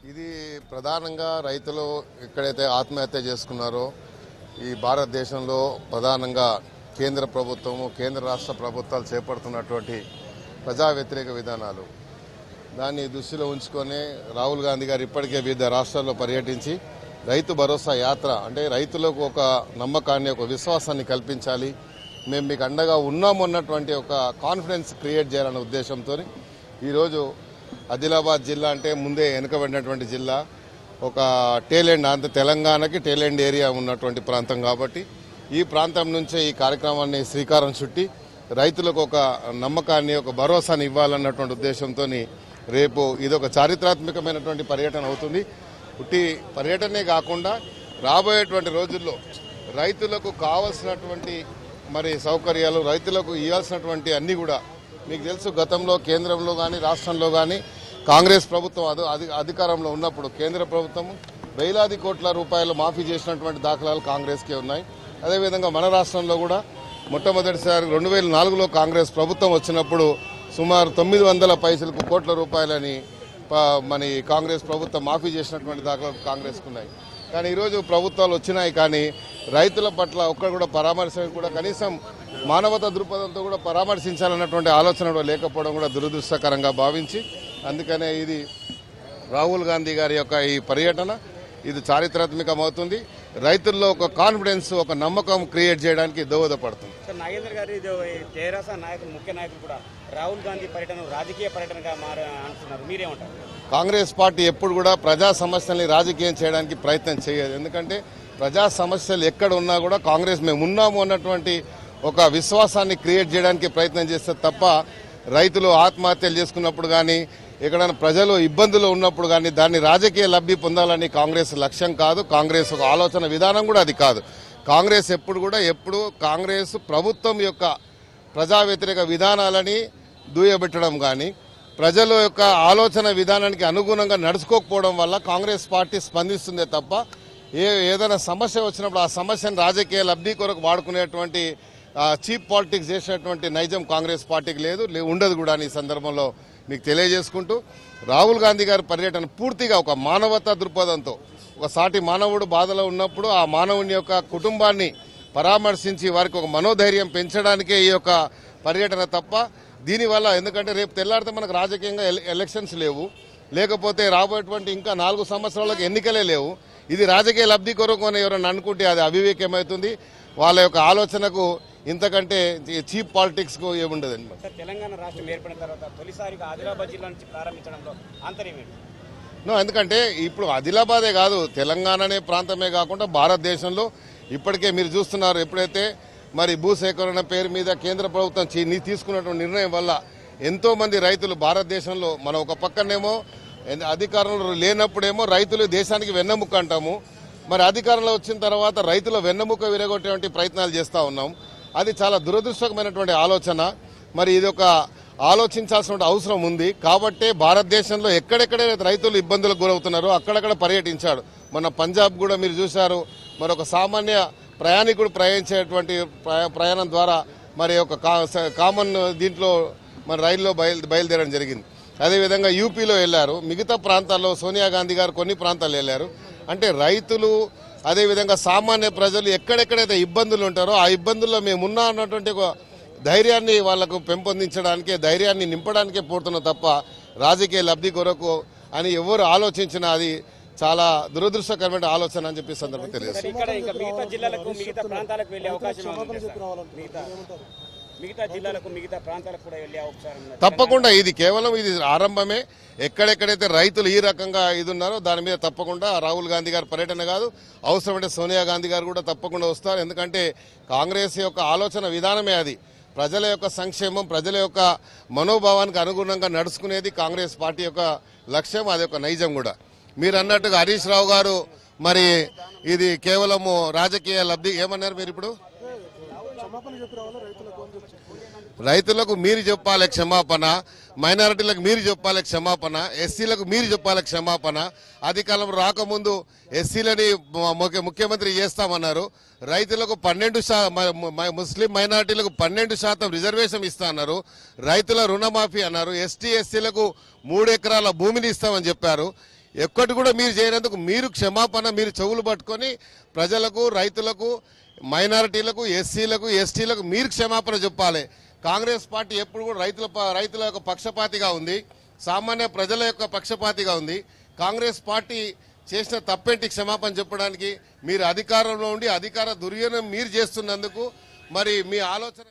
ఇది ప్రధానంగా రైతులు ఎక్కడైతే ఆత్మహత్య చేసుకున్నారో ఈ భారతదేశంలో ప్రధానంగా కేంద్ర ప్రభుత్వము కేంద్ర రాష్ట్ర ప్రభుత్వాలు చేపడుతున్నటువంటి ప్రజా వ్యతిరేక విధానాలు దాన్ని దృష్టిలో ఉంచుకొని రాహుల్ గాంధీ గారు ఇప్పటికే వివిధ రాష్ట్రాల్లో పర్యటించి రైతు భరోసా యాత్ర అంటే రైతులకు ఒక నమ్మకాన్ని ఒక విశ్వాసాన్ని కల్పించాలి, మేము మీకు అండగా ఉన్నాము అన్నటువంటి ఒక కాన్ఫిడెన్స్ క్రియేట్ చేయాలనే ఉద్దేశంతో ఈరోజు ఆదిలాబాద్ జిల్లా అంటే ముందే వెనుకబడినటువంటి జిల్లా, ఒక టేలెండ్ అంత తెలంగాణకి టేలెండ్ ఏరియా ఉన్నటువంటి ప్రాంతం కాబట్టి ఈ ప్రాంతం నుంచే ఈ కార్యక్రమాన్ని శ్రీకారం చుట్టి రైతులకు ఒక నమ్మకాన్ని ఒక భరోసాని ఇవ్వాలన్నటువంటి ఉద్దేశంతో రేపు ఇదొక చారిత్రాత్మకమైనటువంటి పర్యటన అవుతుంది. పుట్టి పర్యటనే కాకుండా రాబోయేటువంటి రోజుల్లో రైతులకు కావాల్సినటువంటి మరి సౌకర్యాలు రైతులకు ఇవ్వాల్సినటువంటి అన్నీ కూడా మీకు తెలుసు. గతంలో కేంద్రంలో కానీ రాష్ట్రంలో కానీ కాంగ్రెస్ ప్రభుత్వం అధికారంలో ఉన్నప్పుడు కేంద్ర ప్రభుత్వం వేలాది కోట్ల రూపాయలు మాఫీ చేసినటువంటి దాఖలాలు కాంగ్రెస్కే ఉన్నాయి. అదేవిధంగా మన రాష్ట్రంలో కూడా మొట్టమొదటిసారి 2004లో కాంగ్రెస్ ప్రభుత్వం వచ్చినప్పుడు సుమారు 900 కోట్ల రూపాయలని మన కాంగ్రెస్ ప్రభుత్వం మాఫీ చేసినటువంటి దాఖలాలు కాంగ్రెస్కు ఉన్నాయి. కానీ ఈరోజు ప్రభుత్వాలు వచ్చినాయి కానీ రైతుల పట్ల ఒక్కరు కూడా పరామర్శ కూడా కనీసం మానవతా దృక్పథంతో కూడా పరామర్శించాలన్నటువంటి ఆలోచన లేకపోవడం కూడా దురదృష్టకరంగా భావించి అందుకనే ఇది రాహుల్ గాంధీ గారి యొక్క ఈ పర్యటన ఇది చారిత్రాత్మకమవుతుంది. రైతుల్లో ఒక కాన్ఫిడెన్స్ ఒక నమ్మకం క్రియేట్ చేయడానికి దోహదపడుతుంది. నాగేంద్ర గారు తెరాస నాయకులు ముఖ్య నాయకులు కూడా రాహుల్ గాంధీ పర్యటన రాజకీయ పర్యటనగా అంటున్నారు, మీరేమంటారు? కాంగ్రెస్ పార్టీ ఎప్పుడు కూడా ప్రజా సమస్యల్ని రాజకీయం చేయడానికి ప్రయత్నం చేయదు. ఎందుకంటే ప్రజా సమస్యలు ఎక్కడ ఉన్నా కూడా కాంగ్రెస్ మేము ఉన్నాము అన్నటువంటి ఒక విశ్వాసాన్ని క్రియేట్ చేయడానికి ప్రయత్నం చేస్తే తప్ప రైతులు ఆత్మహత్యలు చేసుకున్నప్పుడు కానీ ఎక్కడైనా ప్రజలు ఇబ్బందులు ఉన్నప్పుడు కానీ దాన్ని రాజకీయ లబ్ధి పొందాలని కాంగ్రెస్ లక్ష్యం కాదు. కాంగ్రెస్ ఒక ఆలోచన విధానం కూడా అది కాదు. కాంగ్రెస్ ఎప్పుడు కాంగ్రెస్ ప్రభుత్వం యొక్క ప్రజా వ్యతిరేక విధానాలని దూయబెట్టడం కానీ ప్రజల యొక్క ఆలోచన విధానానికి అనుగుణంగా నడుచుకోకపోవడం వల్ల కాంగ్రెస్ పార్టీ స్పందిస్తుందే తప్ప ఏదైనా సమస్య వచ్చినప్పుడు ఆ సమస్యను రాజకీయ లబ్ధి కొరకు వాడుకునేటువంటి చీప్ పాలిటిక్స్ చేసినటువంటి నైజం కాంగ్రెస్ పార్టీకి లేదు, ఉండదు కూడా. ఈ సందర్భంలో మీకు తెలియజేసుకుంటూ రాహుల్ గాంధీ గారి పర్యటన పూర్తిగా ఒక మానవతా దృక్పథంతో ఒక సాటి మానవుడు బాధలో ఉన్నప్పుడు ఆ మానవుని యొక్క కుటుంబాన్ని పరామర్శించి వారికి ఒక మనోధైర్యం పెంచడానికే ఈ యొక్క పర్యటన తప్ప దీనివల్ల ఎందుకంటే రేపు తెల్లారితే మనకు రాజకీయంగా ఎలక్షన్స్ లేవు, లేకపోతే రాబోయేటువంటి ఇంకా 4 సంవత్సరాలకు ఎన్నికలే లేవు. ఇది రాజకీయ లబ్ధి కొరకు అని ఎవరైనా అనుకుంటే అది అవివేకమవుతుంది. వాళ్ళ యొక్క ఆలోచనకు ఇంతకంటే చీప్ పాలిటిక్స్ కు ఏముండదు అనమాట. తెలంగాణ రాష్ట్రం ఏర్పడిన తర్వాత తొలిసారిగా ఆదిలాబాద్ జిల్లా నుంచి ప్రారంభించడంలో అంతర్యం ఎందుకంటే ఇప్పుడు ఆదిలాబాదే కాదు తెలంగాణ అనే ప్రాంతమే కాకుండా భారతదేశంలో ఇప్పటికే మీరు చూస్తున్నారు. ఎప్పుడైతే మరి భూసేకరణ పేరు మీద కేంద్ర ప్రభుత్వం తీసుకున్నటువంటి నిర్ణయం వల్ల ఎంతో మంది రైతులు భారతదేశంలో మనం ఒక పక్కనేమో అధికారంలో లేనప్పుడేమో రైతులు దేశానికి వెన్నెముక అంటాము, మరి అధికారంలో వచ్చిన తర్వాత రైతుల వెన్నెముక విరగొట్టేటువంటి ప్రయత్నాలు చేస్తూ ఉన్నాం. అది చాలా దురదృష్టకరమైనటువంటి ఆలోచన. మరి ఇది ఒక ఆలోచించాల్సిన అవసరం ఉంది. కాబట్టే భారతదేశంలో ఎక్కడెక్కడైతే రైతులు ఇబ్బందులకు గురవుతున్నారో అక్కడక్కడ పర్యటించాడు. మన పంజాబ్ కూడా మీరు చూశారు. మరొక సామాన్య ప్రయాణికుడు ప్రయాణించేటువంటి ప్రయాణం ద్వారా మరి ఒక కామన్ దీంట్లో మన రైల్లో బయలుదేరడం జరిగింది. అదేవిధంగా యూపీలో వెళ్లారు, మిగతా ప్రాంతాల్లో సోనియా గాంధీ గారు కొన్ని ప్రాంతాలు వెళ్లారు. అంటే రైతులు అదేవిధంగా సామాన్య ప్రజలు ఎక్కడెక్కడైతే ఇబ్బందులు ఉంటారో ఆ ఇబ్బందుల్లో మేమున్నా అన్నటువంటి ఒక ధైర్యాన్ని వాళ్లకు పెంపొందించడానికే ధైర్యాన్ని నింపడానికే పోతున్నాం తప్ప రాజకీయ లబ్ధి కొరకు అని ఎవరు ఆలోచించినా అది చాలా దురదృష్టకరమైన ఆలోచన అని చెప్పి సందర్భంగా తెలియజేస్తారు. తప్పకుండా ఇది కేవలం ఇది ఆరంభమే. ఎక్కడెక్కడైతే రైతులు ఈ రకంగా ఇది ఉన్నారో దాని మీద తప్పకుండా రాహుల్ గాంధీ గారి పర్యటన కాదు, అవసరమైతే సోనియా గాంధీ గారు కూడా తప్పకుండా వస్తారు. ఎందుకంటే కాంగ్రెస్ యొక్క ఆలోచన విధానమే అది. ప్రజల యొక్క సంక్షేమం ప్రజల యొక్క మనోభావానికి అనుగుణంగా నడుచుకునేది కాంగ్రెస్ పార్టీ యొక్క లక్ష్యం, అది ఒక నైజం కూడా. మీరు అన్నట్టుగా హరీష్ రావు గారు మరి ఇది కేవలము రాజకీయ లబ్ధి ఏమన్నారు మీరు ఇప్పుడు? రైతులకు మీరు చెప్పాలి క్షమాపణ, మైనారిటీలకు మీరు చెప్పాలి క్షమాపణ, ఎస్సీలకు మీరు చెప్పాలి క్షమాపణ. అధికారం రాకముందు ఎస్సీలని ముఖ్యమంత్రి చేస్తామన్నారు, రైతులకు 12% ముస్లిం మైనారిటీలకు 12% రిజర్వేషన్ ఇస్తా అన్నారు, రైతుల రుణమాఫీ అన్నారు, ఎస్టీ ఎస్సీలకు 3 ఎకరాల భూమిని ఇస్తామని చెప్పారు. ఎక్కటి కూడా మీరు చేయనందుకు మీరు క్షమాపణ మీరు చెవులు పట్టుకొని ప్రజలకు, రైతులకు, మైనారిటీలకు, ఎస్సీలకు, ఎస్టీలకు మీరు క్షమాపణ చెప్పాలి. కాంగ్రెస్ పార్టీ ఎప్పుడు కూడా రైతుల యొక్క పక్షపాతిగా ఉంది, సామాన్య ప్రజల యొక్క పక్షపాతిగా ఉంది. కాంగ్రెస్ పార్టీ చేసిన తప్పేంటి క్షమాపణ చెప్పడానికి? మీరు అధికారంలో ఉండి అధికార దుర్వినియోగం మీరు చేస్తున్నందుకు మరి మీ ఆలోచన